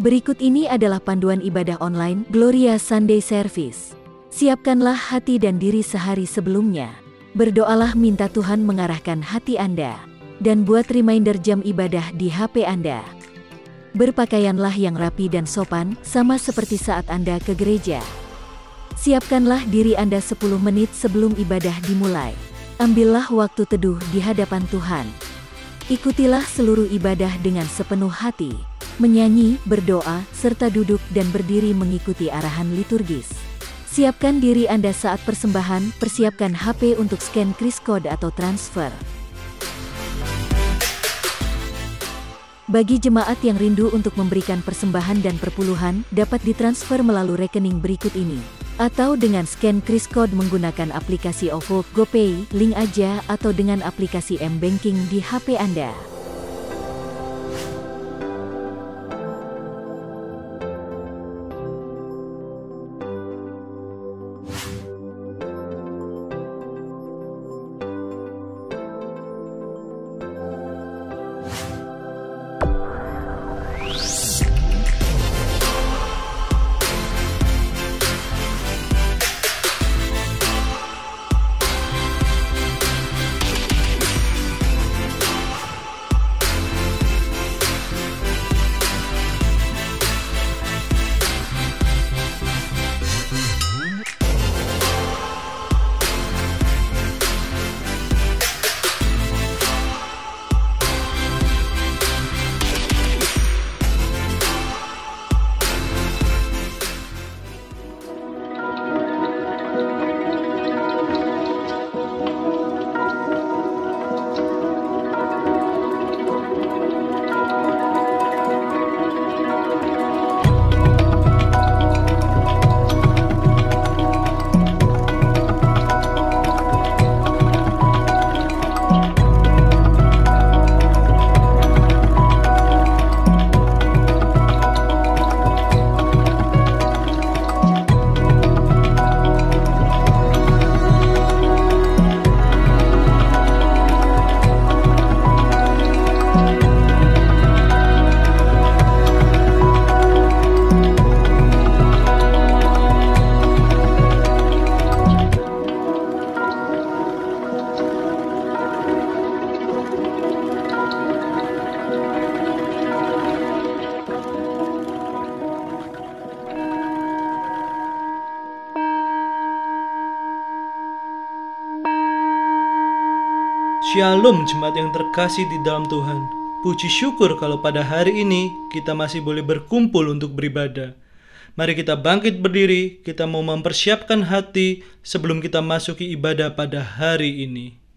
Berikut ini adalah panduan ibadah online Gloria Sunday Service. Siapkanlah hati dan diri sehari sebelumnya. Berdoalah minta Tuhan mengarahkan hati Anda. Dan buat reminder jam ibadah di HP Anda. Berpakaianlah yang rapi dan sopan, sama seperti saat Anda ke gereja. Siapkanlah diri Anda 10 menit sebelum ibadah dimulai. Ambillah waktu teduh di hadapan Tuhan. Ikutilah seluruh ibadah dengan sepenuh hati. Menyanyi, berdoa, serta duduk dan berdiri mengikuti arahan liturgis. Siapkan diri Anda saat persembahan, persiapkan HP untuk scan kris code atau transfer. Bagi jemaat yang rindu untuk memberikan persembahan dan perpuluhan, dapat ditransfer melalui rekening berikut ini. Atau dengan scan kris code menggunakan aplikasi OVO, GoPay, link aja, atau dengan aplikasi M-Banking di HP Anda. Shalom jemaat yang terkasih di dalam Tuhan. Puji syukur kalau pada hari ini kita masih boleh berkumpul untuk beribadah. Mari kita bangkit berdiri, kita mau mempersiapkan hati sebelum kita masuki ibadah pada hari ini.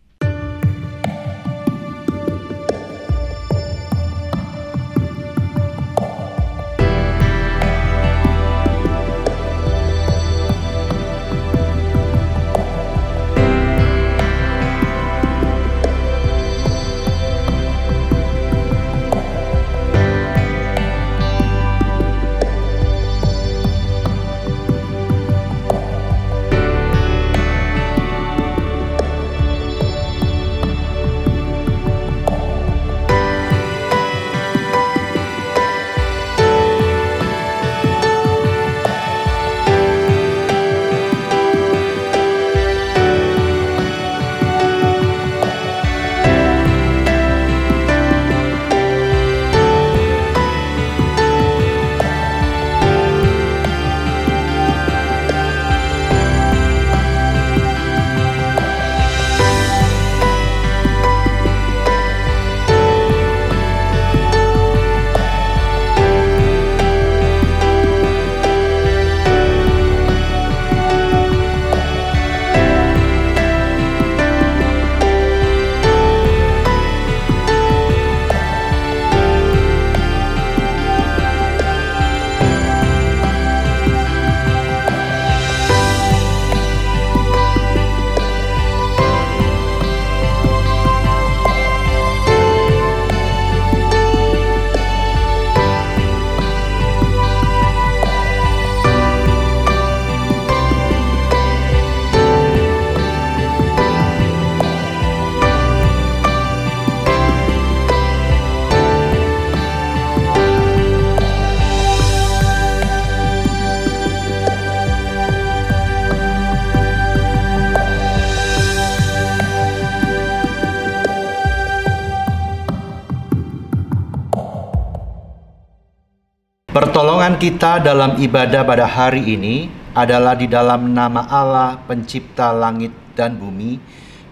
Pertolongan kita dalam ibadah pada hari ini adalah di dalam nama Allah pencipta langit dan bumi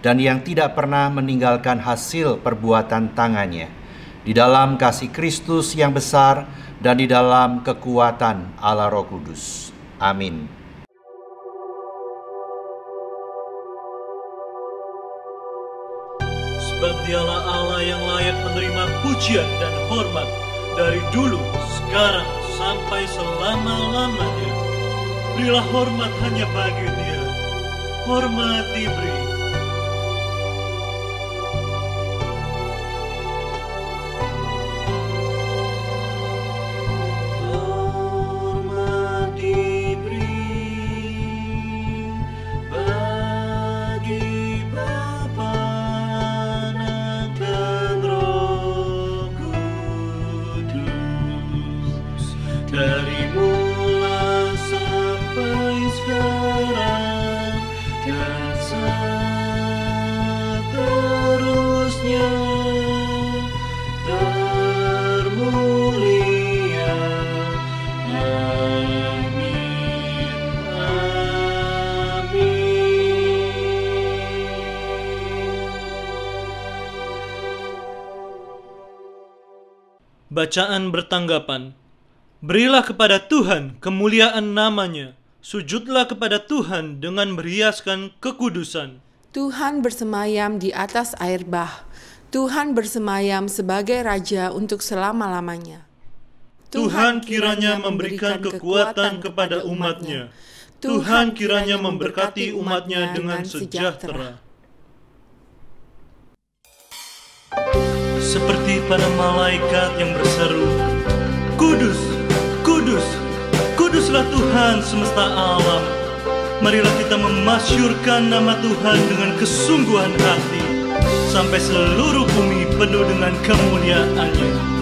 dan yang tidak pernah meninggalkan hasil perbuatan tangannya, di dalam kasih Kristus yang besar dan di dalam kekuatan Allah Roh Kudus. Amin. Sebab dialah Allah yang layak menerima pujian dan hormat dari dulu, sekarang, sampai selama-lamanya. Berilah hormat hanya bagi Dia. Hormat diberi. Hormat diberi bagi Bapa, Anak, dan Roh Kudus, dari mula sampai sekarang dan seterusnya, termulia. Amin, amin. Bacaan bertanggapan. Berilah kepada Tuhan kemuliaan namanya. Sujudlah kepada Tuhan dengan meriaskan kekudusan. Tuhan bersemayam di atas air bah. Tuhan bersemayam sebagai Raja untuk selama-lamanya. Tuhan kiranya memberikan kekuatan kepada umat-Nya. Tuhan kiranya memberkati umat-Nya dengan sejahtera. Seperti para malaikat yang berseru, Kudus, Kudus, Kuduslah Tuhan semesta alam. Marilah kita memasyurkan nama Tuhan dengan kesungguhan hati, sampai seluruh bumi penuh dengan kemuliaan-Nya.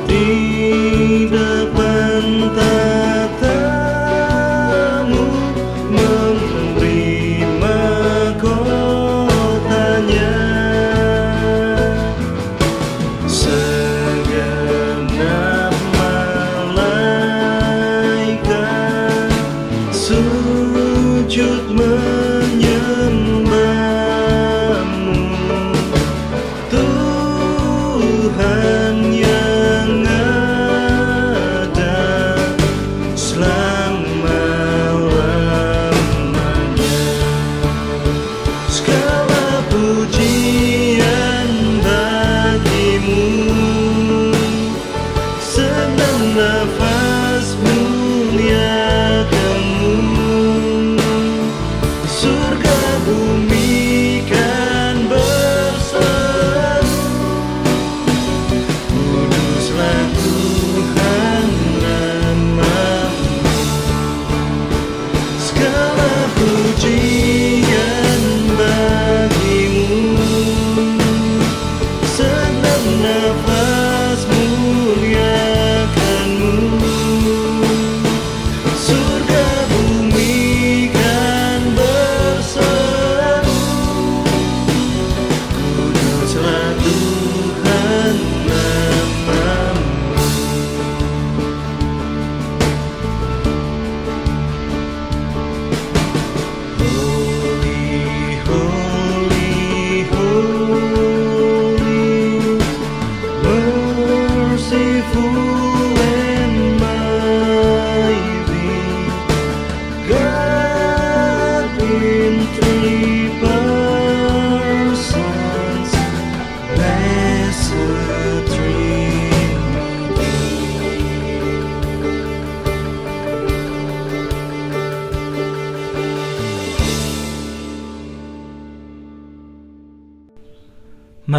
Di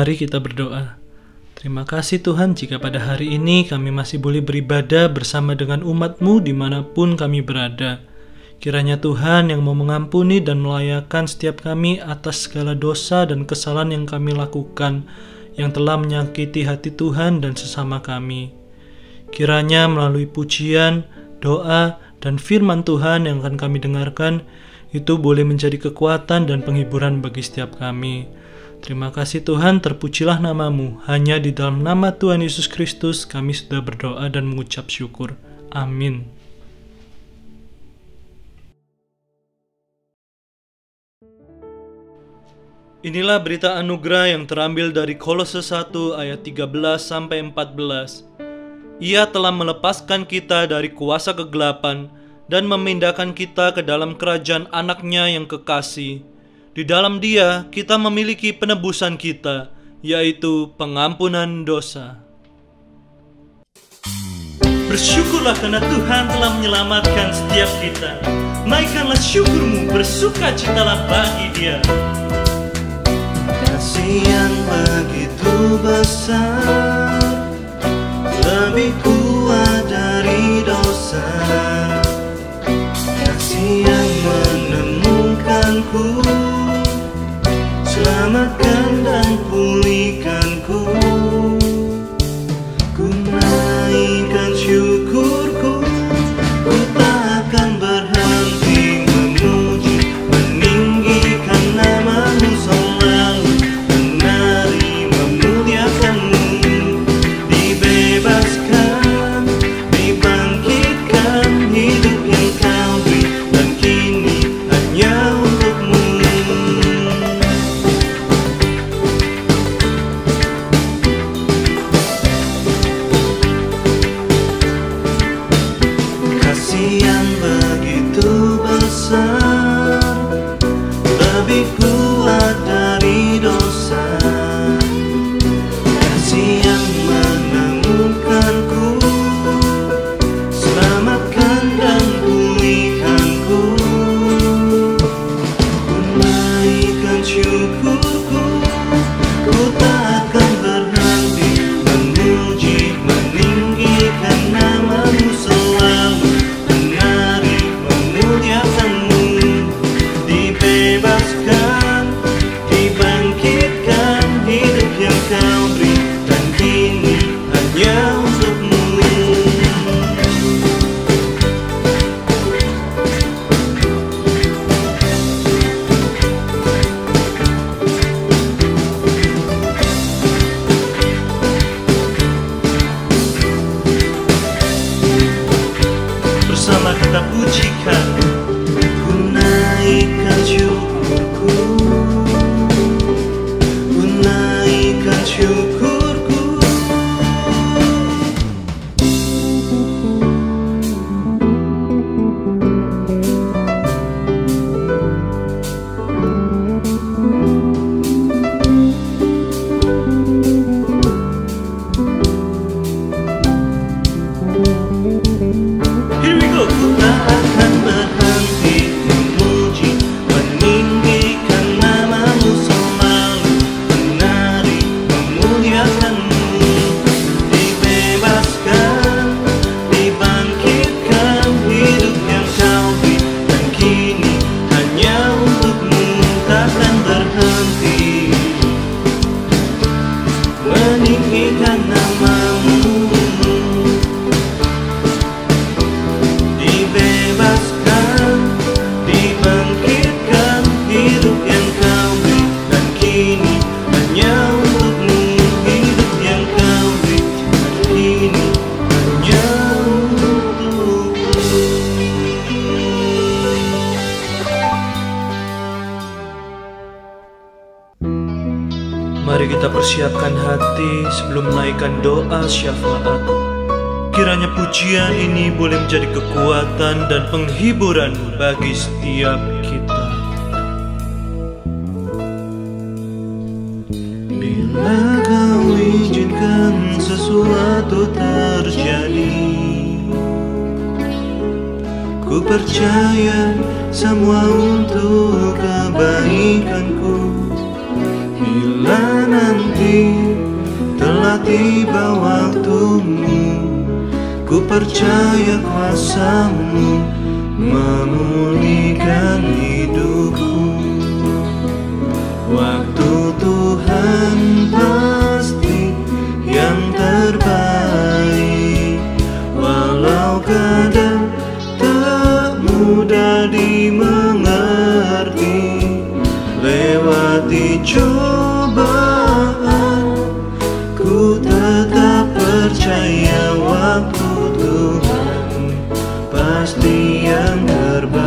Mari kita berdoa. Terima kasih Tuhan jika pada hari ini kami masih boleh beribadah bersama dengan umat-Mu dimanapun kami berada. Kiranya Tuhan yang mau mengampuni dan melayakan setiap kami atas segala dosa dan kesalahan yang kami lakukan, yang telah menyakiti hati Tuhan dan sesama kami. Kiranya melalui pujian, doa, dan firman Tuhan yang akan kami dengarkan, itu boleh menjadi kekuatan dan penghiburan bagi setiap kami. Terima kasih Tuhan, terpujilah nama-Mu. Hanya di dalam nama Tuhan Yesus Kristus kami sudah berdoa dan mengucap syukur. Amin. Inilah berita anugerah yang terambil dari Kolose 1 ayat 13-14. Ia telah melepaskan kita dari kuasa kegelapan dan memindahkan kita ke dalam kerajaan Anak-Nya yang kekasih. Di dalam Dia kita memiliki penebusan kita, yaitu pengampunan dosa. Bersyukurlah karena Tuhan telah menyelamatkan setiap kita. Naikkanlah syukurmu, bersukacitalah bagi Dia. Kasih yang begitu besar, lebih kuat dari dosa. Kasih yang menemukanku, selamatkan dan pulihkanku. Ku naikkan syukurku, ku tak akan berhenti memuji, meninggikan nama-Mu selalu, menari memuliakan-Mu. Dibebaskan, dibangkitkan, hidup yang Kau beri, dan kini hanya untuk-Mu. Kasih yang begitu besar, lebih kuat dari dosa. Kasih yang menemukanku, selamatkan dan pulihkanku. Ku naikkan syukurku, ku tak akan berhenti memuji, meninggikan nama-Mu selalu, menari memuliakan-Mu. Dibebaskan, dibangkitkan, hidup yang Kau beri, dan kini hanya untuk-Mu. Bersama kita pujikan. Ku naikkan syukurku, ku naikkan syukurku. Here we go. Ku tak akan berhenti memuji, meninggikan nama-Mu selalu, menari memuliakan-Mu. Dibebaskan, dibangkitkan, hidup yang Kau beri, dan kini hanya untuk-Mu. Takkan berhenti meninggikan nama-Mu. Dibebaskan, dibangkitkan, hidup yang Kau beri, dan kini hanya untuk-Mu. Hidup yang Kau beri, dan kini hanya untuk-Mu. Mari kita persiapkan hati sebelum menaikkan doa syafaat. Kiranya pujian ini boleh menjadi kekuatan dan penghiburan bagi setiap kita. Bila Kau izinkan sesuatu terjadi, ku percaya semua untuk kebaikanku. Bila nanti tiba waktumu, ku percaya kuasa-Mu memulihkan hidupku. Waktu Tuhan pasti yang terbaik, walau kadang tak mudah dimengerti. Lewati cobaan, ku tetap percaya waktu Tuhan pasti yang terbaik.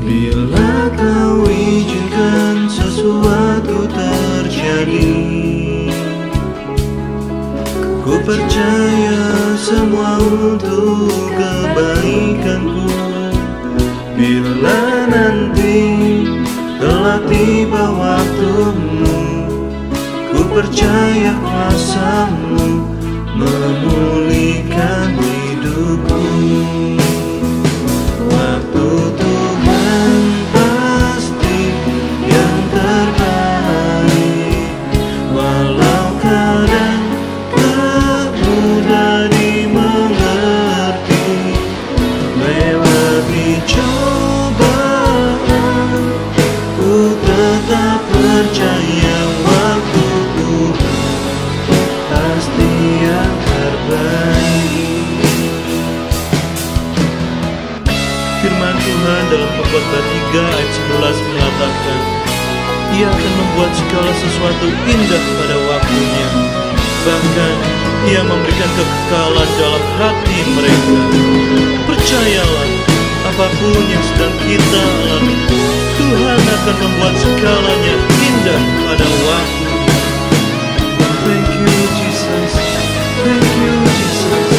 Bila Kau izinkan sesuatu terjadi, ku percaya semua untuk kebaikanku. Bila nanti telah tiba waktumu, ku percaya kuasa-Mu memulihkan hidupku. Waktu Tuhan pasti yang terbaik, walau kadang tak mudah dimengerti. Lewati cobaan, ku tetap percaya waktu Tuhan pasti yang terbaik. Firman Tuhan dalam Pengkhotbah 3 ayat 11 mengatakan, Ia akan membuat segala sesuatu indah pada waktunya. Bahkan Ia memberikan kekekalan dalam hati mereka. Percayalah, apapun yang sedang kita alami, Tuhan akan membuat segalanya indah pada waktunya. Thank you Jesus, thank you Jesus.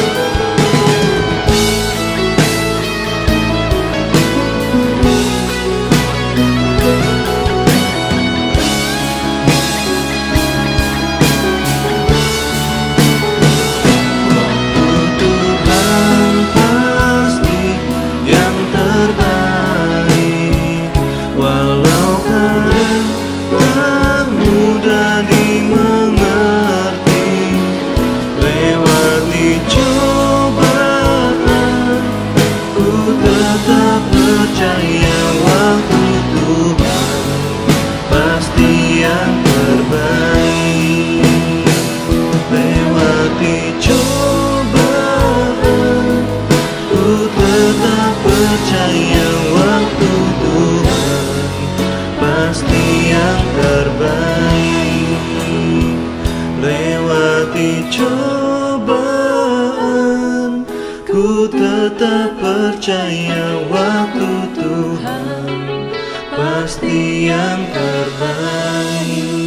Percaya waktu Tuhan pasti yang terbaik. Lewati cobaan, ku tetap percaya waktu Tuhan pasti yang terbaik.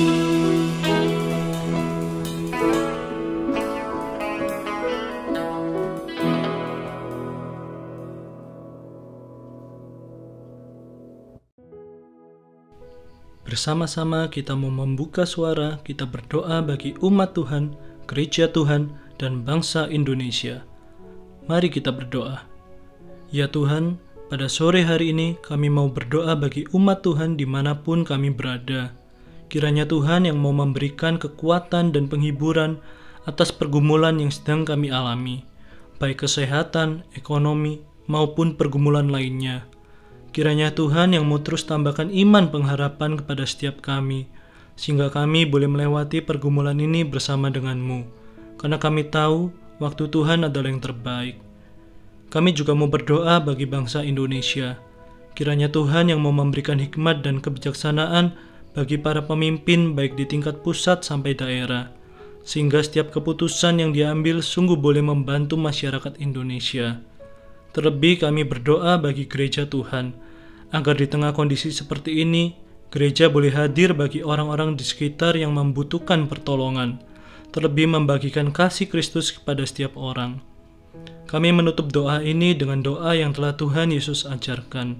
Bersama-sama kita mau membuka suara, kita berdoa bagi umat Tuhan, gereja Tuhan, dan bangsa Indonesia. Mari kita berdoa. Ya Tuhan, pada sore hari ini kami mau berdoa bagi umat Tuhan dimanapun kami berada. Kiranya Tuhan yang mau memberikan kekuatan dan penghiburan atas pergumulan yang sedang kami alami, baik kesehatan, ekonomi, maupun pergumulan lainnya. Kiranya Tuhan yang mau terus tambahkan iman pengharapan kepada setiap kami, sehingga kami boleh melewati pergumulan ini bersama dengan-Mu, karena kami tahu waktu Tuhan adalah yang terbaik. Kami juga mau berdoa bagi bangsa Indonesia. Kiranya Tuhan yang mau memberikan hikmat dan kebijaksanaan bagi para pemimpin baik di tingkat pusat sampai daerah, sehingga setiap keputusan yang diambil sungguh boleh membantu masyarakat Indonesia. Terlebih kami berdoa bagi gereja Tuhan, agar di tengah kondisi seperti ini, gereja boleh hadir bagi orang-orang di sekitar yang membutuhkan pertolongan, terlebih membagikan kasih Kristus kepada setiap orang. Kami menutup doa ini dengan doa yang telah Tuhan Yesus ajarkan.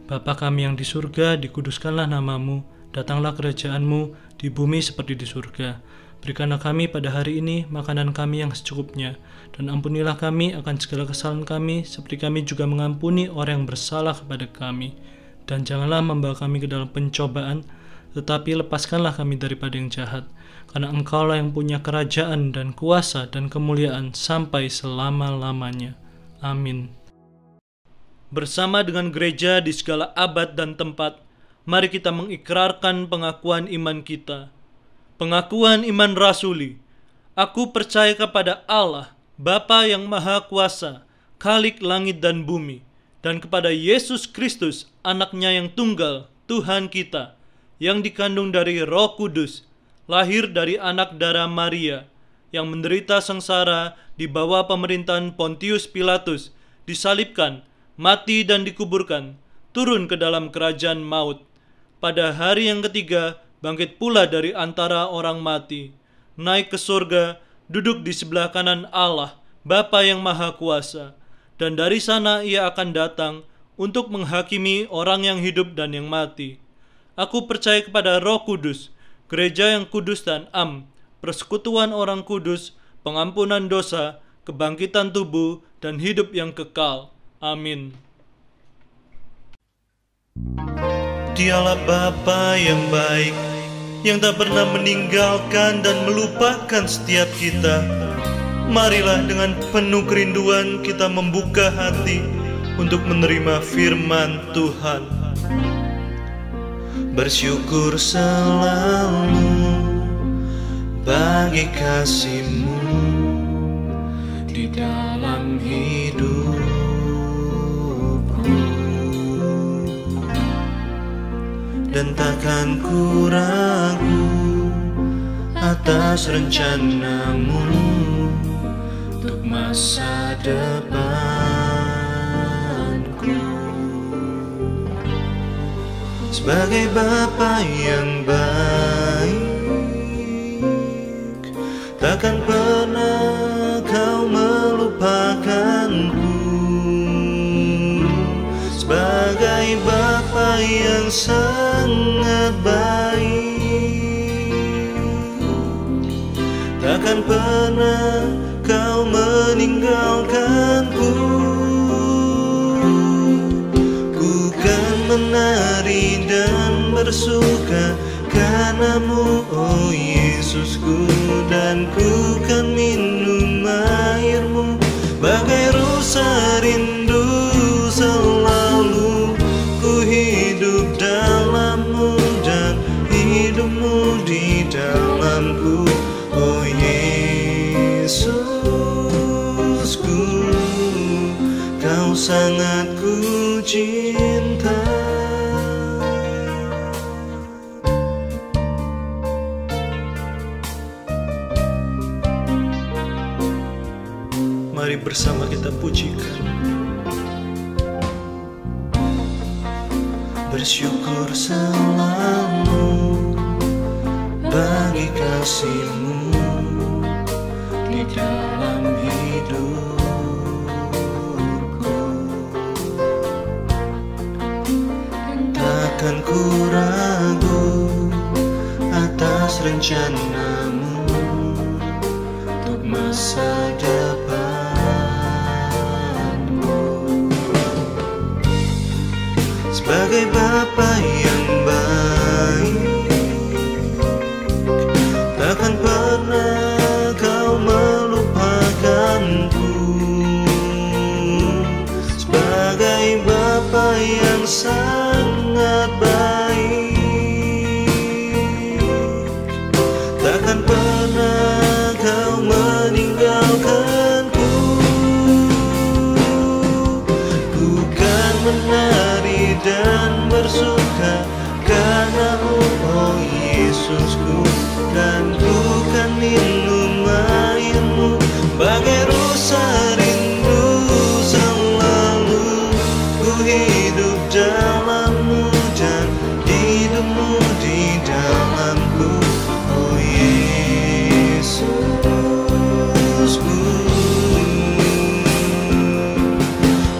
Bapa kami yang di surga, dikuduskanlah nama-Mu, datanglah kerajaan-Mu di bumi seperti di surga. Berikanlah kami pada hari ini makanan kami yang secukupnya, dan ampunilah kami akan segala kesalahan kami, seperti kami juga mengampuni orang yang bersalah kepada kami. dan janganlah membawa kami ke dalam pencobaan, tetapi lepaskanlah kami daripada yang jahat. Karena Engkaulah yang punya kerajaan dan kuasa dan kemuliaan sampai selama-lamanya. Amin. Bersama dengan gereja di segala abad dan tempat, mari kita mengikrarkan pengakuan iman kita. Pengakuan iman rasuli. Aku percaya kepada Allah, Bapa yang Maha Kuasa, Khalik langit dan bumi, dan kepada Yesus Kristus, anaknya yang tunggal, Tuhan kita, yang dikandung dari Roh Kudus, lahir dari anak darah Maria, yang menderita sengsara di bawah pemerintahan Pontius Pilatus, disalibkan, mati dan dikuburkan, turun ke dalam kerajaan maut. Pada hari yang ketiga, bangkit pula dari antara orang mati, naik ke surga, duduk di sebelah kanan Allah, Bapa yang Maha Kuasa, dan dari sana ia akan datang untuk menghakimi orang yang hidup dan yang mati. Aku percaya kepada Roh Kudus, gereja yang kudus dan am, persekutuan orang kudus, pengampunan dosa, kebangkitan tubuh, dan hidup yang kekal. Amin. Dialah Bapa yang baik, yang tak pernah meninggalkan dan melupakan setiap kita. Marilah dengan penuh kerinduan kita membuka hati untuk menerima firman Tuhan. Bersyukur selalu bagi kasih-Mu di dalam hidupku, dan takkan ku ragu atas rencana-Mu untuk masa depanku. Sebagai Bapa yang baik, takkan pernah Kau melupakanku. Sebagai Bapa yang sangat baik, takkan pernah Kau meninggalkanku. Ku kan menari dan bersuka karena-Mu, oh Yesusku, dan ku kan minum air-Mu bagai rusa rindu. Selalu ku hidup dalam-Mu dan hidup-Mu di dalamku, oh Yesusku, Kau sangat ku cinta. Mari bersama kita pujikan. Bersyukur selalu bagi kasih-Mu di dalam hidupku. Takkan ku ragu atas rencana-Mu untuk masa depanku. Sebagai Bapa yang baik, takkan pernah Kau melupakanku. Sebagai Bapa yang sangat baik, takkan pernah Kau meninggalkanku. Ku kan menari dan bersuka karena-Mu, oh Yesusku, dan ku kan minum air-Mu bagai rusa rindu. Selalu ku hidup dalam-Mu dan hidup-Mu di dalamku, oh Yesusku.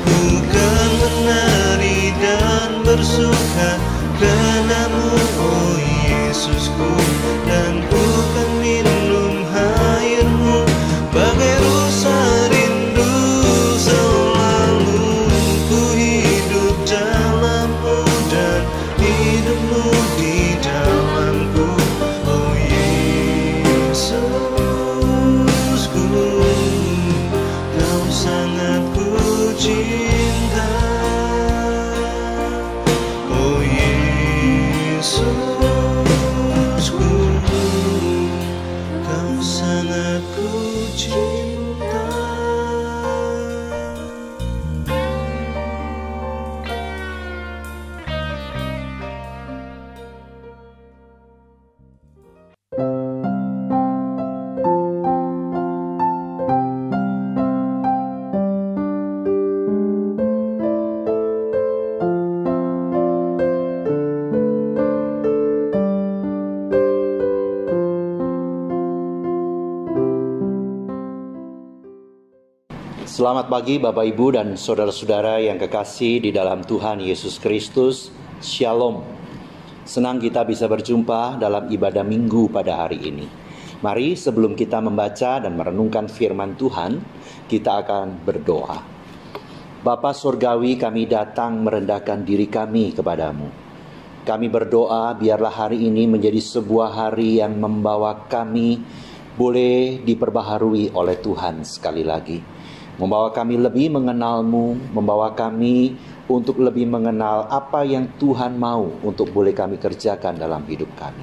Ku kan menari dan bersuka karena-Mu, oh Yesusku, cinta. Selamat pagi Bapak Ibu dan saudara-saudara yang kekasih di dalam Tuhan Yesus Kristus. Shalom. Senang kita bisa berjumpa dalam ibadah minggu pada hari ini. Mari sebelum kita membaca dan merenungkan firman Tuhan, kita akan berdoa. Bapa Surgawi, kami datang merendahkan diri kami kepadamu. Kami berdoa biarlah hari ini menjadi sebuah hari yang membawa kami boleh diperbaharui oleh Tuhan sekali lagi. Membawa kami lebih mengenal-Mu, membawa kami untuk lebih mengenal apa yang Tuhan mau untuk boleh kami kerjakan dalam hidup kami.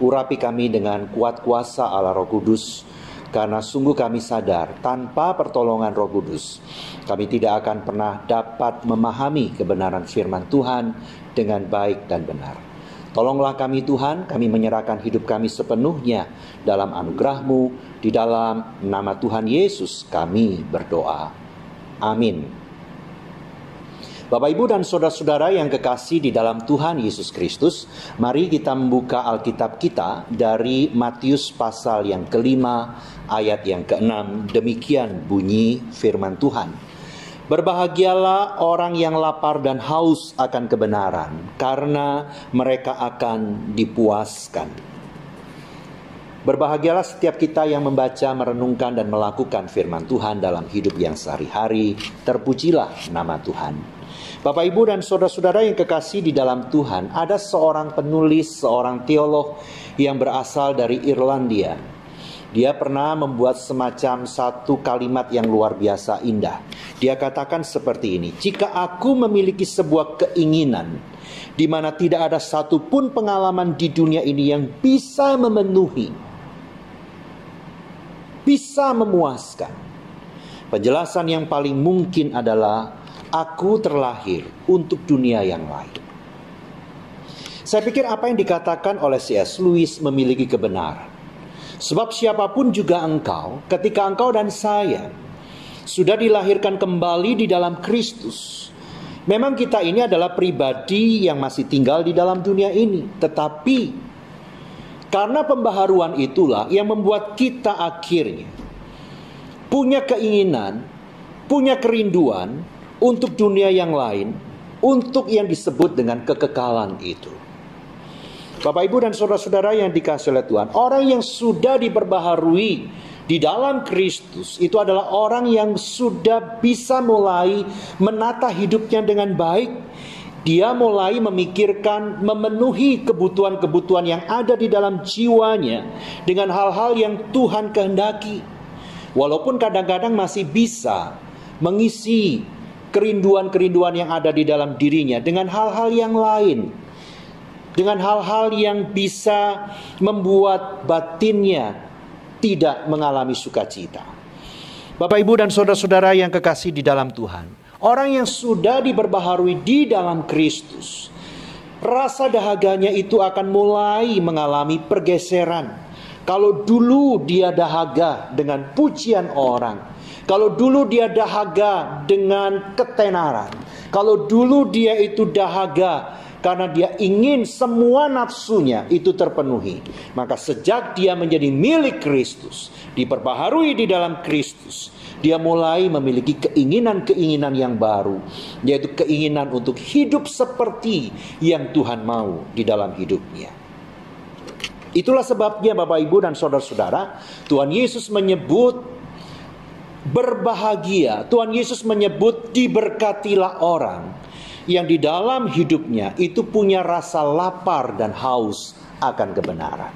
Urapi kami dengan kuat kuasa Allah Roh Kudus, karena sungguh kami sadar tanpa pertolongan Roh Kudus, kami tidak akan pernah dapat memahami kebenaran firman Tuhan dengan baik dan benar. Tolonglah kami Tuhan, kami menyerahkan hidup kami sepenuhnya dalam anugerah-Mu, di dalam nama Tuhan Yesus kami berdoa. Amin. Bapak Ibu dan saudara-saudara yang kekasih di dalam Tuhan Yesus Kristus, mari kita membuka Alkitab kita dari Matius pasal yang kelima, ayat yang ke-6. Demikian bunyi firman Tuhan. Berbahagialah orang yang lapar dan haus akan kebenaran, karena mereka akan dipuaskan. Berbahagialah setiap kita yang membaca, merenungkan, dan melakukan firman Tuhan dalam hidup yang sehari-hari. Terpujilah nama Tuhan. Bapak, Ibu, dan saudara-saudara yang kekasih di dalam Tuhan, ada seorang penulis, seorang teolog yang berasal dari Irlandia. Dia pernah membuat semacam satu kalimat yang luar biasa indah. Dia katakan seperti ini: jika aku memiliki sebuah keinginan di mana tidak ada satupun pengalaman di dunia ini yang bisa memenuhi, bisa memuaskan, penjelasan yang paling mungkin adalah aku terlahir untuk dunia yang lain. Saya pikir apa yang dikatakan oleh C.S. Lewis memiliki kebenaran. Sebab siapapun juga engkau, ketika engkau dan saya sudah dilahirkan kembali di dalam Kristus, memang kita ini adalah pribadi yang masih tinggal di dalam dunia ini. Tetapi karena pembaharuan itulah yang membuat kita akhirnya punya keinginan, punya kerinduan untuk dunia yang lain, untuk yang disebut dengan kekekalan itu. Bapak, Ibu, dan saudara-saudara yang dikasihi oleh Tuhan, orang yang sudah diperbaharui di dalam Kristus itu adalah orang yang sudah bisa mulai menata hidupnya dengan baik. Dia mulai memikirkan, memenuhi kebutuhan-kebutuhan yang ada di dalam jiwanya dengan hal-hal yang Tuhan kehendaki. Walaupun kadang-kadang masih bisa mengisi kerinduan-kerinduan yang ada di dalam dirinya dengan hal-hal yang lain, dengan hal-hal yang bisa membuat batinnya tidak mengalami sukacita. Bapak, Ibu, dan saudara-saudara yang kekasih di dalam Tuhan, orang yang sudah diperbaharui di dalam Kristus, rasa dahaganya itu akan mulai mengalami pergeseran. Kalau dulu dia dahaga dengan pujian orang, kalau dulu dia dahaga dengan ketenaran, kalau dulu dia itu dahaga karena dia ingin semua nafsunya itu terpenuhi, maka sejak dia menjadi milik Kristus, diperbaharui di dalam Kristus, dia mulai memiliki keinginan-keinginan yang baru, yaitu keinginan untuk hidup seperti yang Tuhan mau di dalam hidupnya. Itulah sebabnya Bapak, Ibu, dan saudara-saudara, Tuhan Yesus menyebut berbahagia, Tuhan Yesus menyebut diberkatilah orang yang di dalam hidupnya itu punya rasa lapar dan haus akan kebenaran.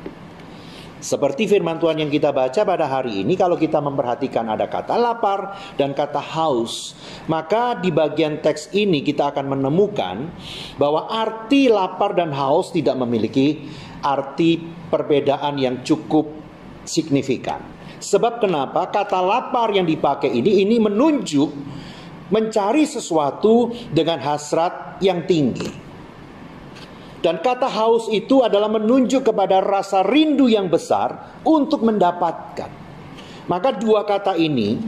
Seperti firman Tuhan yang kita baca pada hari ini, kalau kita memperhatikan ada kata lapar dan kata haus, maka di bagian teks ini kita akan menemukan bahwa arti lapar dan haus tidak memiliki arti perbedaan yang cukup signifikan. Sebab kenapa? Kata lapar yang dipakai ini menunjuk mencari sesuatu dengan hasrat yang tinggi. Dan kata haus itu adalah menunjuk kepada rasa rindu yang besar untuk mendapatkan. Maka dua kata ini,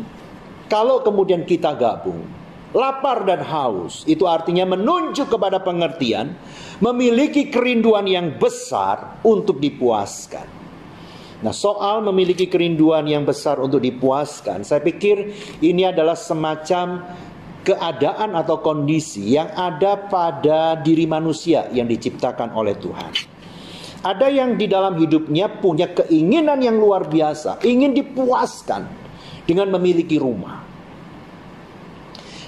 kalau kemudian kita gabung, lapar dan haus, itu artinya menunjuk kepada pengertian, memiliki kerinduan yang besar untuk dipuaskan. Nah, soal memiliki kerinduan yang besar untuk dipuaskan, saya pikir ini adalah semacam keadaan atau kondisi yang ada pada diri manusia yang diciptakan oleh Tuhan. Ada yang di dalam hidupnya punya keinginan yang luar biasa, ingin dipuaskan dengan memiliki rumah.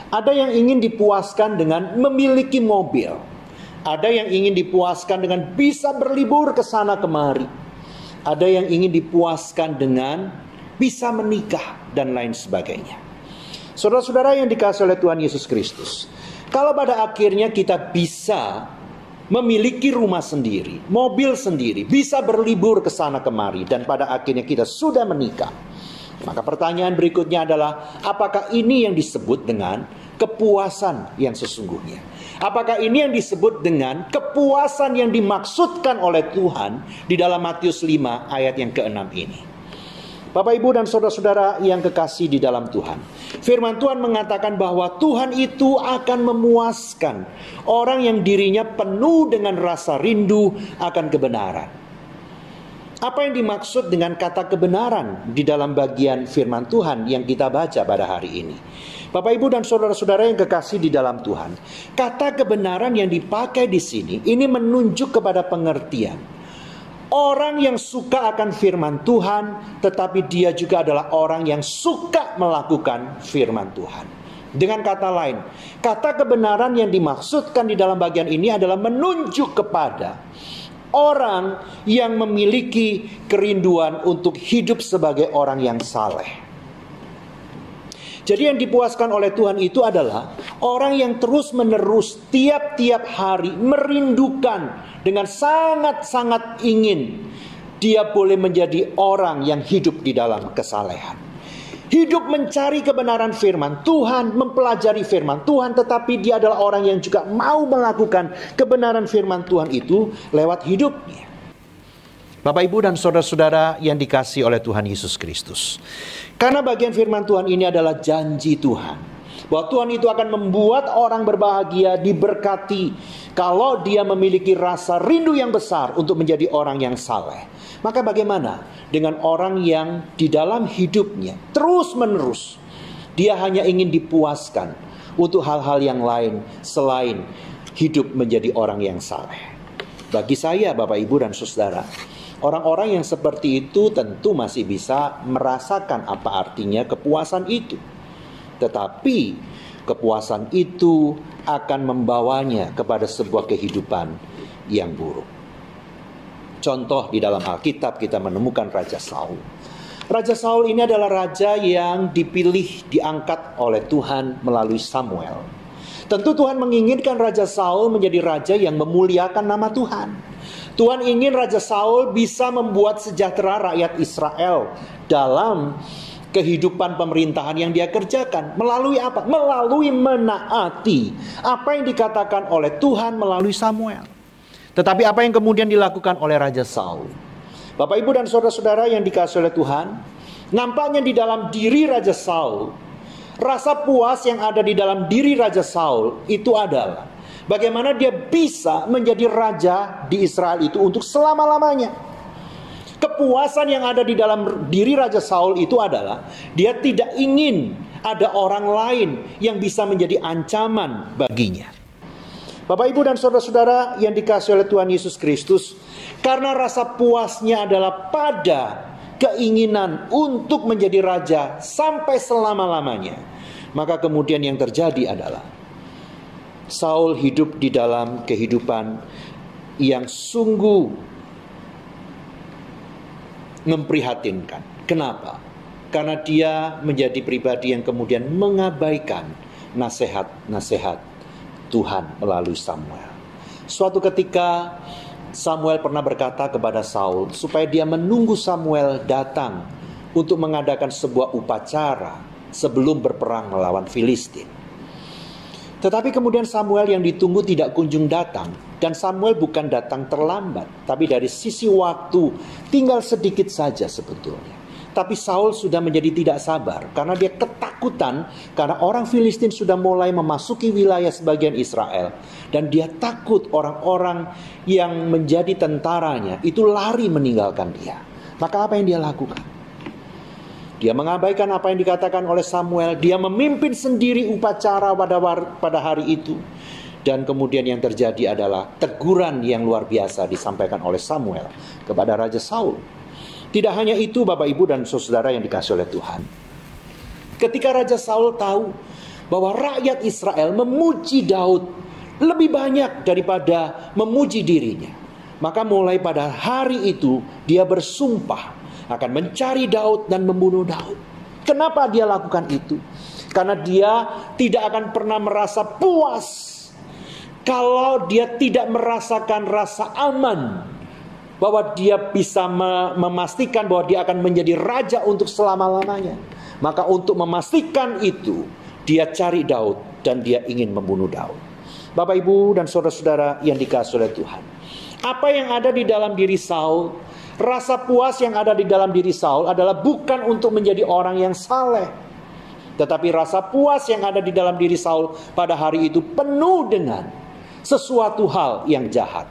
Ada yang ingin dipuaskan dengan memiliki mobil. Ada yang ingin dipuaskan dengan bisa berlibur ke sana kemari. Ada yang ingin dipuaskan dengan bisa menikah dan lain sebagainya. Saudara-saudara yang dikasihi oleh Tuhan Yesus Kristus, kalau pada akhirnya kita bisa memiliki rumah sendiri, mobil sendiri, bisa berlibur ke sana kemari, dan pada akhirnya kita sudah menikah, maka pertanyaan berikutnya adalah, apakah ini yang disebut dengan kepuasan yang sesungguhnya? Apakah ini yang disebut dengan kepuasan yang dimaksudkan oleh Tuhan di dalam Matius 5 ayat yang ke-6 ini? Bapak, Ibu, dan saudara-saudara yang kekasih di dalam Tuhan, firman Tuhan mengatakan bahwa Tuhan itu akan memuaskan orang yang dirinya penuh dengan rasa rindu akan kebenaran. Apa yang dimaksud dengan kata kebenaran di dalam bagian firman Tuhan yang kita baca pada hari ini? Bapak, Ibu, dan saudara-saudara yang kekasih di dalam Tuhan, kata kebenaran yang dipakai di sini ini menunjuk kepada pengertian orang yang suka akan firman Tuhan, tetapi dia juga adalah orang yang suka melakukan firman Tuhan. Dengan kata lain, kata kebenaran yang dimaksudkan di dalam bagian ini adalah menunjuk kepada orang yang memiliki kerinduan untuk hidup sebagai orang yang saleh. Jadi yang dipuaskan oleh Tuhan itu adalah orang yang terus-menerus tiap-tiap hari merindukan dengan sangat-sangat ingin dia boleh menjadi orang yang hidup di dalam kesalehan. Hidup mencari kebenaran firman Tuhan, mempelajari firman Tuhan, tetapi dia adalah orang yang juga mau melakukan kebenaran firman Tuhan itu lewat hidupnya. Bapak, Ibu, dan saudara-saudara yang dikasihi oleh Tuhan Yesus Kristus, karena bagian firman Tuhan ini adalah janji Tuhan, bahwa Tuhan itu akan membuat orang berbahagia, diberkati, kalau dia memiliki rasa rindu yang besar untuk menjadi orang yang saleh. Maka bagaimana dengan orang yang di dalam hidupnya terus-menerus dia hanya ingin dipuaskan untuk hal-hal yang lain selain hidup menjadi orang yang saleh? Bagi saya, Bapak, Ibu, dan saudara, orang-orang yang seperti itu tentu masih bisa merasakan apa artinya kepuasan itu. Tetapi kepuasan itu akan membawanya kepada sebuah kehidupan yang buruk. Contoh di dalam Alkitab kita menemukan Raja Saul. Raja Saul ini adalah raja yang dipilih, diangkat oleh Tuhan melalui Samuel. Tentu Tuhan menginginkan Raja Saul menjadi raja yang memuliakan nama Tuhan. Tuhan ingin Raja Saul bisa membuat sejahtera rakyat Israel dalam kehidupan pemerintahan yang dia kerjakan. Melalui apa? Melalui menaati apa yang dikatakan oleh Tuhan melalui Samuel. Tetapi apa yang kemudian dilakukan oleh Raja Saul? Bapak, Ibu, dan saudara-saudara yang dikasihi oleh Tuhan, nampaknya di dalam diri Raja Saul, rasa puas yang ada di dalam diri Raja Saul itu adalah bagaimana dia bisa menjadi raja di Israel itu untuk selama-lamanya. Kepuasan yang ada di dalam diri Raja Saul itu adalah dia tidak ingin ada orang lain yang bisa menjadi ancaman baginya. Bapak, Ibu, dan saudara-saudara yang dikasihi oleh Tuhan Yesus Kristus, karena rasa puasnya adalah pada keinginan untuk menjadi raja sampai selama-lamanya, maka kemudian yang terjadi adalah Saul hidup di dalam kehidupan yang sungguh memprihatinkan. Kenapa? Karena dia menjadi pribadi yang kemudian mengabaikan nasihat-nasihat Tuhan melalui Samuel. Suatu ketika Samuel pernah berkata kepada Saul supaya dia menunggu Samuel datang untuk mengadakan sebuah upacara sebelum berperang melawan Filistin. Tetapi kemudian Samuel yang ditunggu tidak kunjung datang. Dan Samuel bukan datang terlambat, tapi dari sisi waktu tinggal sedikit saja sebetulnya. Tapi Saul sudah menjadi tidak sabar karena dia ketakutan karena orang Filistin sudah mulai memasuki wilayah sebagian Israel. Dan dia takut orang-orang yang menjadi tentaranya itu lari meninggalkan dia. Maka apa yang dia lakukan? Dia mengabaikan apa yang dikatakan oleh Samuel. Dia memimpin sendiri upacara pada hari itu. Dan kemudian yang terjadi adalah teguran yang luar biasa disampaikan oleh Samuel kepada Raja Saul. Tidak hanya itu Bapak Ibu dan saudara yang dikasihi oleh Tuhan. Ketika Raja Saul tahu bahwa rakyat Israel memuji Daud lebih banyak daripada memuji dirinya. Maka mulai pada hari itu dia bersumpah akan mencari Daud dan membunuh Daud. Kenapa dia lakukan itu? Karena dia tidak akan pernah merasa puas kalau dia tidak merasakan rasa aman, bahwa dia bisa memastikan bahwa dia akan menjadi raja untuk selama-lamanya. Maka untuk memastikan itu, dia cari Daud dan dia ingin membunuh Daud. Bapak Ibu dan saudara-saudara yang dikasihi oleh Tuhan, apa yang ada di dalam diri Saul, rasa puas yang ada di dalam diri Saul adalah bukan untuk menjadi orang yang saleh. Tetapi rasa puas yang ada di dalam diri Saul pada hari itu penuh dengan sesuatu hal yang jahat.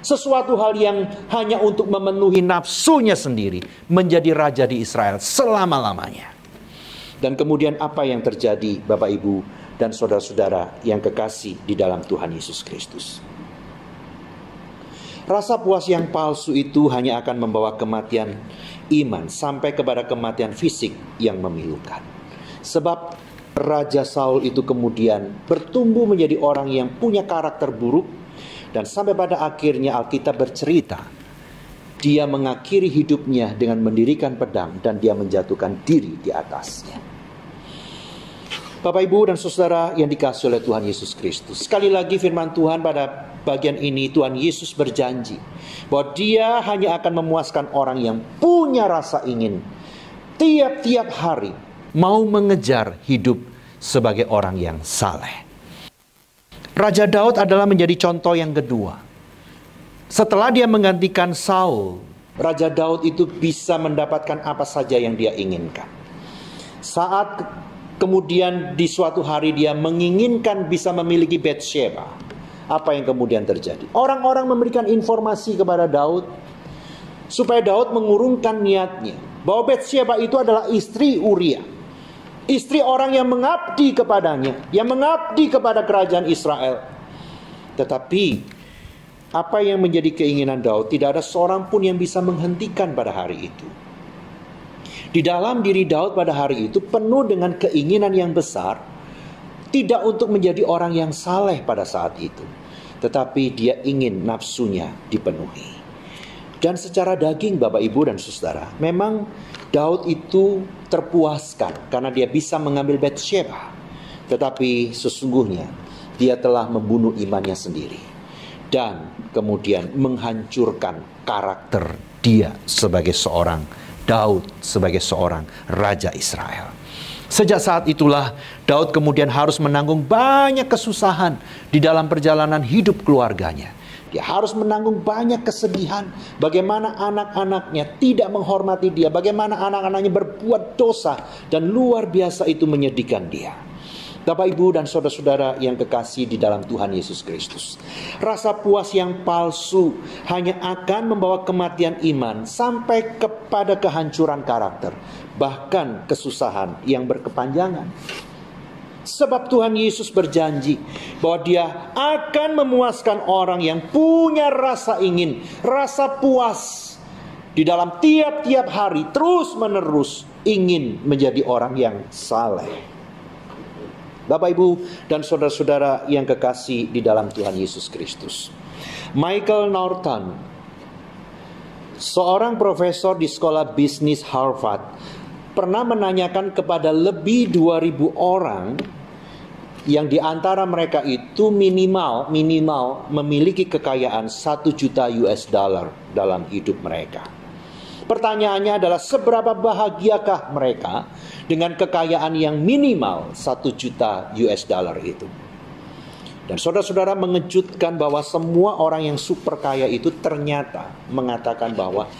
Sesuatu hal yang hanya untuk memenuhi nafsunya sendiri. Menjadi raja di Israel selama-lamanya. Dan kemudian apa yang terjadi Bapak Ibu dan saudara-saudara yang kekasih di dalam Tuhan Yesus Kristus? Rasa puas yang palsu itu hanya akan membawa kematian iman sampai kepada kematian fisik yang memilukan. Sebab Raja Saul itu kemudian bertumbuh menjadi orang yang punya karakter buruk. Dan sampai pada akhirnya Alkitab bercerita, dia mengakhiri hidupnya dengan mendirikan pedang dan dia menjatuhkan diri di atasnya. Bapak Ibu dan saudara yang dikasihi oleh Tuhan Yesus Kristus, sekali lagi firman Tuhan pada bagian ini, Tuhan Yesus berjanji bahwa dia hanya akan memuaskan orang yang punya rasa ingin tiap-tiap hari mau mengejar hidup sebagai orang yang saleh. Raja Daud adalah menjadi contoh yang kedua. Setelah dia menggantikan Saul, Raja Daud itu bisa mendapatkan apa saja yang dia inginkan. Saat kemudian di suatu hari dia menginginkan bisa memiliki Batsheba, apa yang kemudian terjadi? Orang-orang memberikan informasi kepada Daud supaya Daud mengurungkan niatnya bahwa Batsheba itu adalah istri Uria, istri orang yang mengabdi kepadanya, yang mengabdi kepada kerajaan Israel. Tetapi apa yang menjadi keinginan Daud, tidak ada seorang pun yang bisa menghentikan pada hari itu. Di dalam diri Daud pada hari itu penuh dengan keinginan yang besar, tidak untuk menjadi orang yang saleh pada saat itu, tetapi dia ingin nafsunya dipenuhi. Dan secara daging Bapak Ibu dan saudara, memang Daud itu terpuaskan karena dia bisa mengambil Batsheba. Tetapi sesungguhnya dia telah membunuh imannya sendiri. Dan kemudian menghancurkan karakter dia sebagai seorang Daud, sebagai seorang Raja Israel. Sejak saat itulah Daud kemudian harus menanggung banyak kesusahan di dalam perjalanan hidup keluarganya. Dia harus menanggung banyak kesedihan. Bagaimana anak-anaknya tidak menghormati dia. Bagaimana anak-anaknya berbuat dosa. Dan luar biasa itu menyedihkan dia. Bapak Ibu dan saudara-saudara yang kekasih di dalam Tuhan Yesus Kristus. Rasa puas yang palsu hanya akan membawa kematian iman sampai kepada kehancuran karakter. Bahkan kesusahan yang berkepanjangan. Sebab Tuhan Yesus berjanji bahwa dia akan memuaskan orang yang punya rasa ingin, rasa puas di dalam tiap-tiap hari terus menerus ingin menjadi orang yang saleh. Bapak Ibu dan saudara-saudara yang kekasih di dalam Tuhan Yesus Kristus. Michael Norton, seorang profesor di sekolah bisnis Harvard, pernah menanyakan kepada lebih 2.000 orang yang di antara mereka itu minimal memiliki kekayaan 1 juta US dollar dalam hidup mereka. Pertanyaannya adalah seberapa bahagiakah mereka dengan kekayaan yang minimal 1 juta US dollar itu. Dan saudara-saudara, mengejutkan bahwa semua orang yang super kaya itu ternyata mengatakan bahwa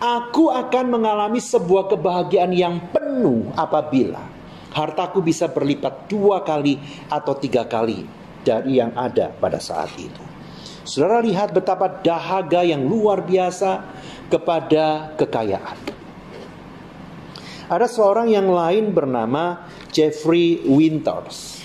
aku akan mengalami sebuah kebahagiaan yang penuh apabila hartaku bisa berlipat 2 kali atau 3 kali dari yang ada pada saat itu. Saudara lihat betapa dahaga yang luar biasa kepada kekayaan. Ada seorang yang lain bernama Jeffrey Winters.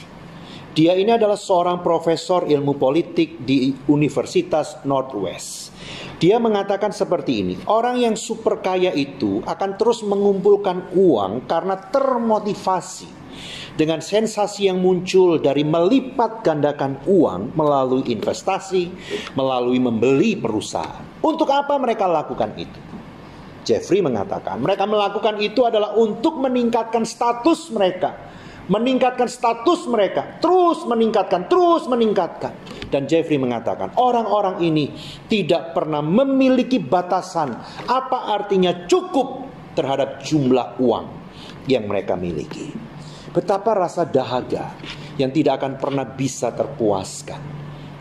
Dia ini adalah seorang profesor ilmu politik di Universitas Northwest. Dia mengatakan seperti ini, orang yang super kaya itu akan terus mengumpulkan uang karena termotivasi dengan sensasi yang muncul dari melipat gandakan uang melalui investasi, melalui membeli perusahaan. Untuk apa mereka lakukan itu? Jeffrey mengatakan mereka melakukan itu adalah untuk meningkatkan status mereka. Meningkatkan status mereka, terus meningkatkan. Dan Jeffrey mengatakan orang-orang ini tidak pernah memiliki batasan apa artinya cukup terhadap jumlah uang yang mereka miliki. Betapa rasa dahaga yang tidak akan pernah bisa terpuaskan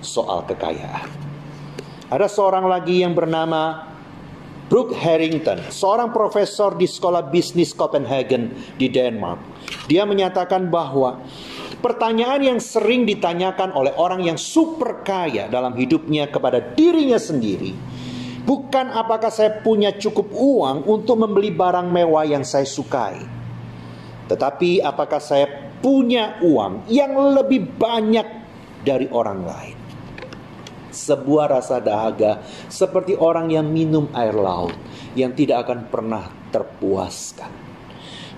soal kekayaan. Ada seorang lagi yang bernama Brooke Harrington, seorang profesor di sekolah bisnis Copenhagen di Denmark. Dia menyatakan bahwa pertanyaan yang sering ditanyakan oleh orang yang super kaya dalam hidupnya kepada dirinya sendiri, bukan apakah saya punya cukup uang untuk membeli barang mewah yang saya sukai, tetapi apakah saya punya uang yang lebih banyak dari orang lain. Sebuah rasa dahaga seperti orang yang minum air laut yang tidak akan pernah terpuaskan.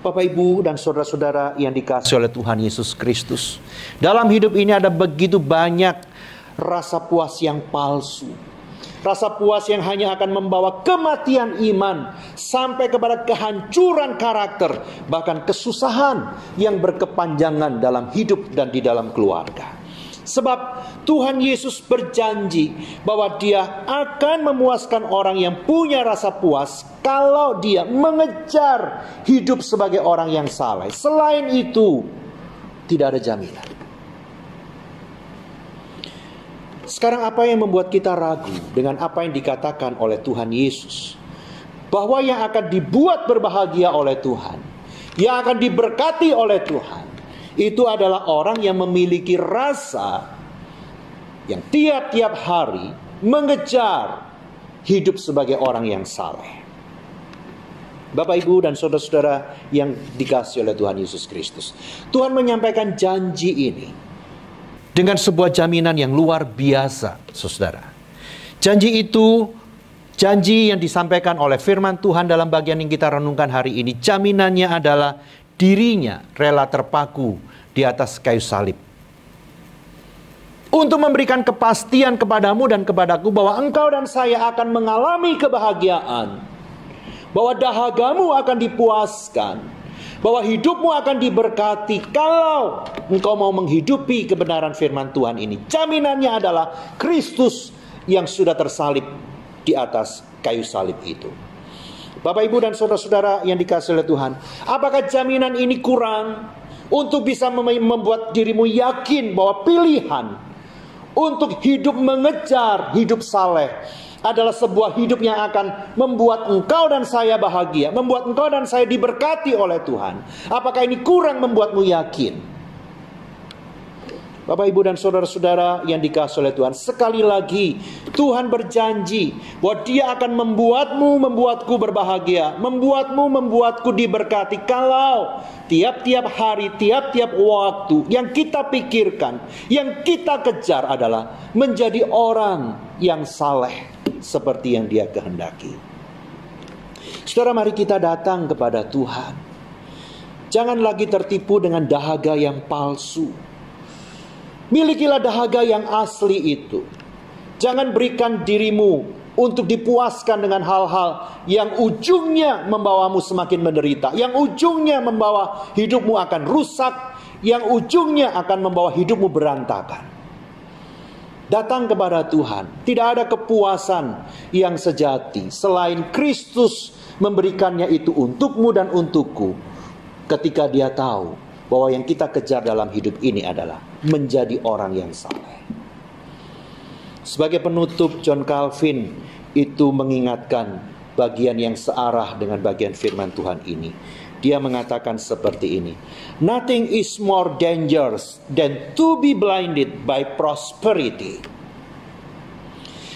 Bapak, Ibu, dan saudara-saudara yang dikasihi oleh Tuhan Yesus Kristus, dalam hidup ini ada begitu banyak rasa puas yang palsu. Rasa puas yang hanya akan membawa kematian iman sampai kepada kehancuran karakter, bahkan kesusahan yang berkepanjangan dalam hidup dan di dalam keluarga. Sebab Tuhan Yesus berjanji bahwa Dia akan memuaskan orang yang punya rasa puas kalau dia mengejar hidup sebagai orang yang saleh. Selain itu, tidak ada jaminan. Sekarang apa yang membuat kita ragu dengan apa yang dikatakan oleh Tuhan Yesus? Bahwa yang akan dibuat berbahagia oleh Tuhan, yang akan diberkati oleh Tuhan, itu adalah orang yang memiliki rasa yang tiap-tiap hari mengejar hidup sebagai orang yang saleh. Bapak, Ibu, dan saudara-saudara yang dikasihi oleh Tuhan Yesus Kristus, Tuhan menyampaikan janji ini dengan sebuah jaminan yang luar biasa, saudara. Janji itu, janji yang disampaikan oleh firman Tuhan dalam bagian yang kita renungkan hari ini, jaminannya adalah dirinya rela terpaku di atas kayu salib untuk memberikan kepastian kepadamu dan kepadaku bahwa engkau dan saya akan mengalami kebahagiaan, bahwa dahagamu akan dipuaskan, bahwa hidupmu akan diberkati kalau engkau mau menghidupi kebenaran firman Tuhan ini. Jaminannya adalah Kristus yang sudah tersalib di atas kayu salib itu. Bapak, Ibu, dan saudara-saudara yang dikasihi oleh Tuhan, apakah jaminan ini kurang untuk bisa membuat dirimu yakin bahwa pilihan untuk hidup mengejar hidup saleh adalah sebuah hidup yang akan membuat engkau dan saya bahagia, membuat engkau dan saya diberkati oleh Tuhan? Apakah ini kurang membuatmu yakin? Bapak, Ibu, dan saudara-saudara yang dikasihi oleh Tuhan, sekali lagi Tuhan berjanji bahwa Dia akan membuatku berbahagia, membuatku diberkati kalau tiap-tiap hari, tiap-tiap waktu yang kita pikirkan, yang kita kejar adalah menjadi orang yang saleh seperti yang Dia kehendaki. Saudara, mari kita datang kepada Tuhan. Jangan lagi tertipu dengan dahaga yang palsu. Milikilah dahaga yang asli itu. Jangan berikan dirimu untuk dipuaskan dengan hal-hal yang ujungnya membawamu semakin menderita, yang ujungnya membawa hidupmu akan rusak, yang ujungnya akan membawa hidupmu berantakan. datang kepada Tuhan. Tidak ada kepuasan yang sejati selain Kristus memberikannya itu untukmu dan untukku. Ketika dia tahu bahwa yang kita kejar dalam hidup ini adalah menjadi orang yang saleh. Sebagai penutup, John Calvin itu mengingatkan bagian yang searah dengan bagian firman Tuhan ini. Dia mengatakan seperti ini: "Nothing is more dangerous than to be blinded by prosperity."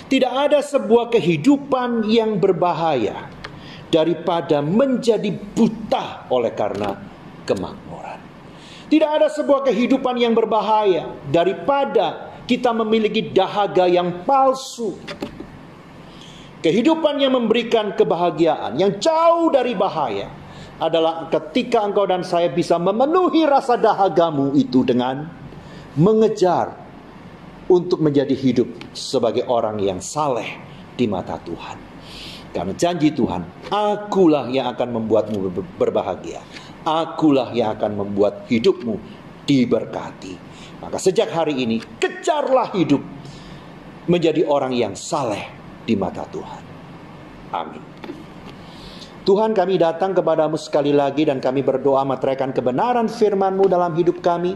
Tidak ada sebuah kehidupan yang berbahaya daripada menjadi buta oleh karena kemakmuran. Tidak ada sebuah kehidupan yang berbahaya daripada kita memiliki dahaga yang palsu. Kehidupan yang memberikan kebahagiaan yang jauh dari bahaya adalah ketika engkau dan saya bisa memenuhi rasa dahagamu itu dengan mengejar untuk menjadi hidup sebagai orang yang saleh di mata Tuhan. Karena janji Tuhan, akulah yang akan membuatmu berbahagia. Akulah yang akan membuat hidupmu diberkati. Maka sejak hari ini, kejarlah hidup menjadi orang yang saleh di mata Tuhan. Amin. Tuhan, kami datang kepadamu sekali lagi dan kami berdoa meteraikan kebenaran firman-Mu dalam hidup kami,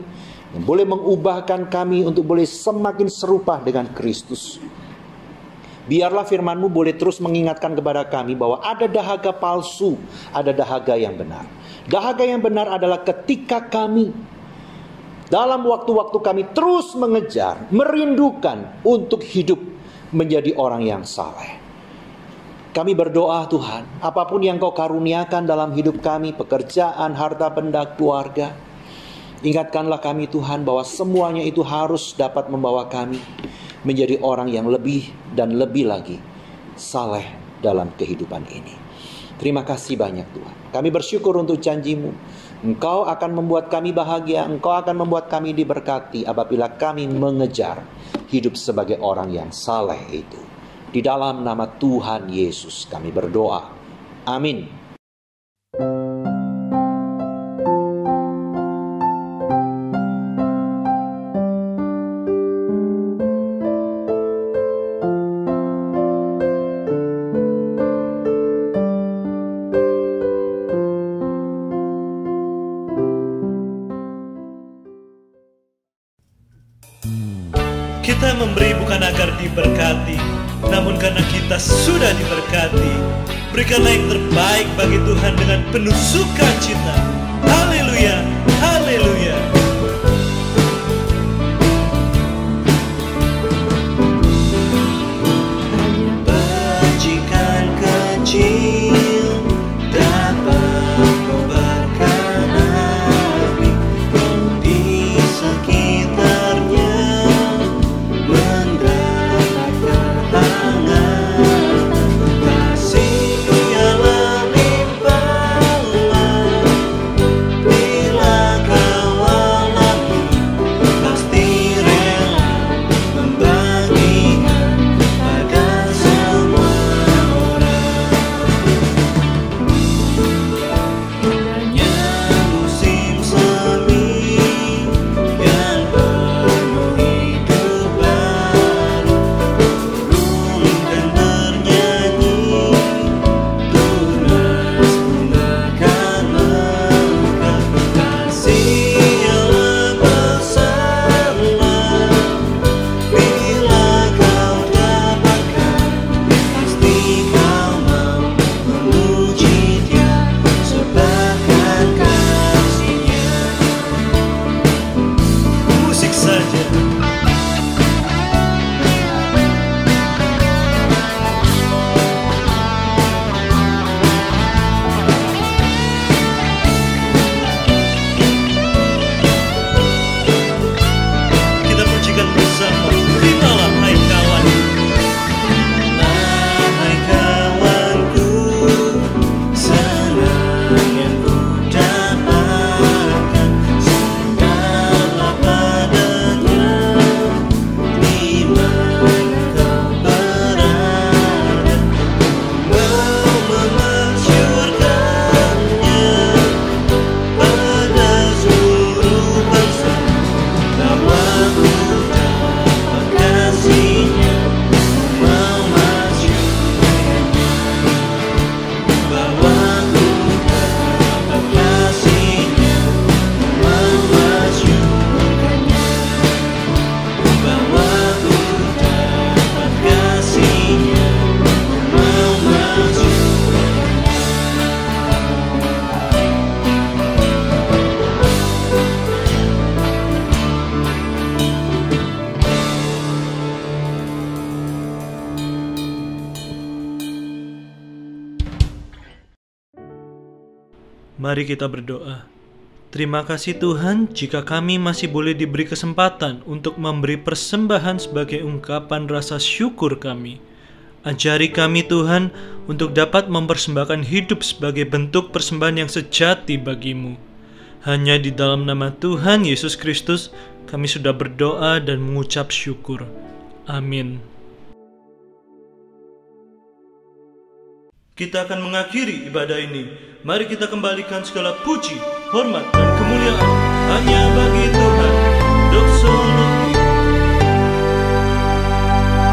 yang boleh mengubahkan kami untuk boleh semakin serupa dengan Kristus. Biarlah firman-Mu boleh terus mengingatkan kepada kami bahwa ada dahaga palsu, ada dahaga yang benar. Dahaga yang benar adalah ketika kami dalam waktu-waktu kami terus mengejar, merindukan untuk hidup menjadi orang yang saleh. Kami berdoa Tuhan, apapun yang Kau karuniakan dalam hidup kami, pekerjaan, harta benda, keluarga, ingatkanlah kami Tuhan bahwa semuanya itu harus dapat membawa kami menjadi orang yang lebih dan lebih lagi saleh dalam kehidupan ini. Terima kasih banyak Tuhan. Kami bersyukur untuk janji-Mu. Engkau akan membuat kami bahagia, Engkau akan membuat kami diberkati apabila kami mengejar hidup sebagai orang yang saleh itu. Di dalam nama Tuhan Yesus kami berdoa. Amin. Kita memberi bukan agar diberkati, namun karena kita sudah diberkati. Berikanlah yang terbaik bagi Tuhan dengan penuh sukacita. Haleluya, haleluya. Bajikan kecil dapat kobarkan api di sekitarnya. Bila kau Mari kita berdoa. Terima kasih Tuhan jika kami masih boleh diberi kesempatan untuk memberi persembahan sebagai ungkapan rasa syukur kami. Ajari kami Tuhan untuk dapat mempersembahkan hidup sebagai bentuk persembahan yang sejati bagimu. Hanya di dalam nama Tuhan Yesus Kristus kami sudah berdoa dan mengucap syukur. Amin. Kita akan mengakhiri ibadah ini. Mari kita kembalikan segala puji, hormat, dan kemuliaan hanya bagi Tuhan. Doxologi.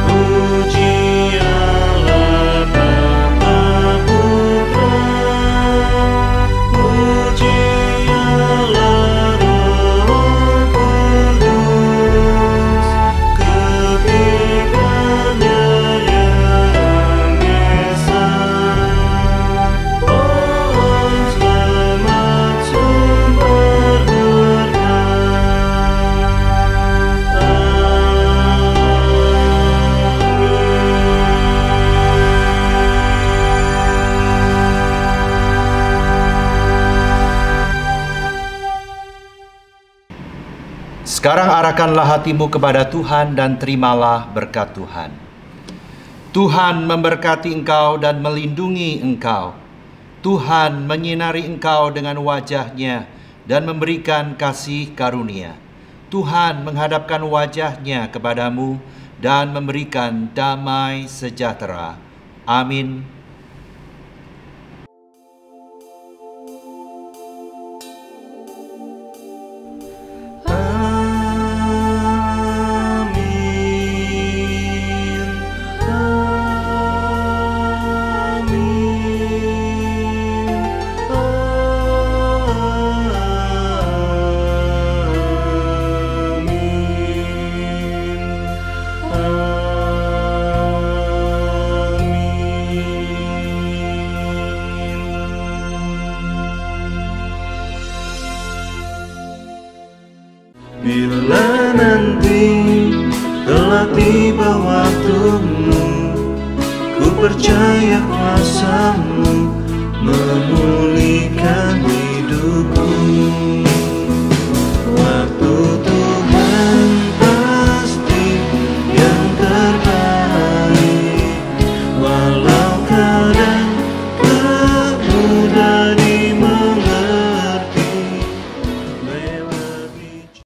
Puji Allah Bapa Putra, puji Allah Roh Kudus, ketiga-Nya yang esa. Pohon selamat sumber Sekarang arahkanlah hatimu kepada Tuhan dan terimalah berkat Tuhan. Tuhan memberkati engkau dan melindungi engkau. Tuhan menyinari engkau dengan wajah-Nya dan memberikan kasih karunia. Tuhan menghadapkan wajah-Nya kepadamu dan memberikan damai sejahtera. Amin. Bila nanti telah tiba waktumu, ku percaya kuasa-Mu